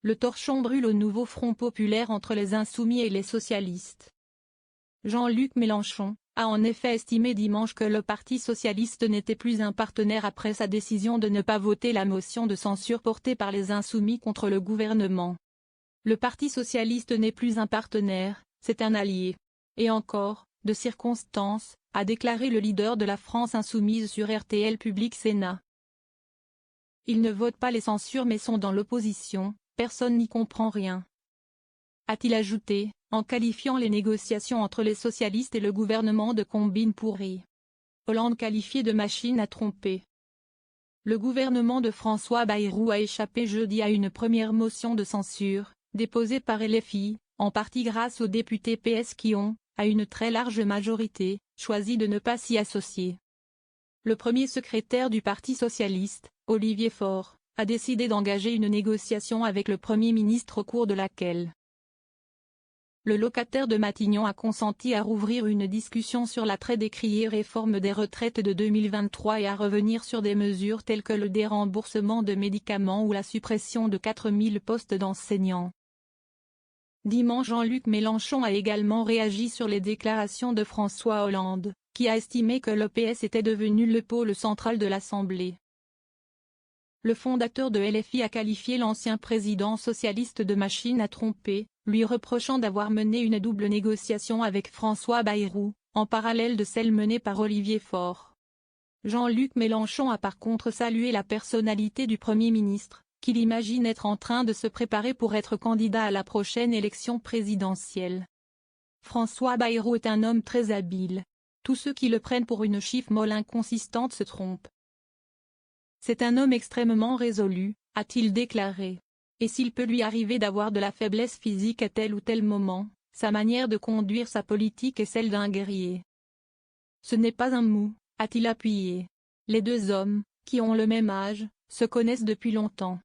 Le torchon brûle au nouveau front populaire entre les insoumis et les socialistes. Jean-Luc Mélenchon a en effet estimé dimanche que le Parti socialiste n'était plus un partenaire après sa décision de ne pas voter la motion de censure portée par les insoumis contre le gouvernement. Le Parti socialiste n'est plus un partenaire, c'est un allié. Et encore, de circonstance, a déclaré le leader de la France insoumise sur RTL Public Sénat. Ils ne votent pas les censures mais sont dans l'opposition, personne n'y comprend rien. A-t-il ajouté, en qualifiant les négociations entre les socialistes et le gouvernement de combine pourrie. Hollande qualifié de machine à tromper. Le gouvernement de François Bayrou a échappé jeudi à une première motion de censure, déposée par LFI, en partie grâce aux députés PS qui ont, à une très large majorité, choisi de ne pas s'y associer. Le premier secrétaire du Parti socialiste, Olivier Faure, a décidé d'engager une négociation avec le Premier ministre au cours de laquelle le locataire de Matignon a consenti à rouvrir une discussion sur la très décriée réforme des retraites de 2023 et à revenir sur des mesures telles que le déremboursement de médicaments ou la suppression de 4000 postes d'enseignants. Dimanche, Jean-Luc Mélenchon a également réagi sur les déclarations de François Hollande, qui a estimé que l'EPS était devenu le pôle central de l'Assemblée. Le fondateur de LFI a qualifié l'ancien président socialiste de machine à tromper, lui reprochant d'avoir mené une double négociation avec François Bayrou, en parallèle de celle menée par Olivier Faure. Jean-Luc Mélenchon a par contre salué la personnalité du Premier ministre, qu'il imagine être en train de se préparer pour être candidat à la prochaine élection présidentielle. François Bayrou est un homme très habile. Tous ceux qui le prennent pour une chiffre molle inconsistante se trompent. C'est un homme extrêmement résolu, a-t-il déclaré. Et s'il peut lui arriver d'avoir de la faiblesse physique à tel ou tel moment, sa manière de conduire sa politique est celle d'un guerrier. Ce n'est pas un mou, a-t-il appuyé. Les deux hommes, qui ont le même âge, se connaissent depuis longtemps.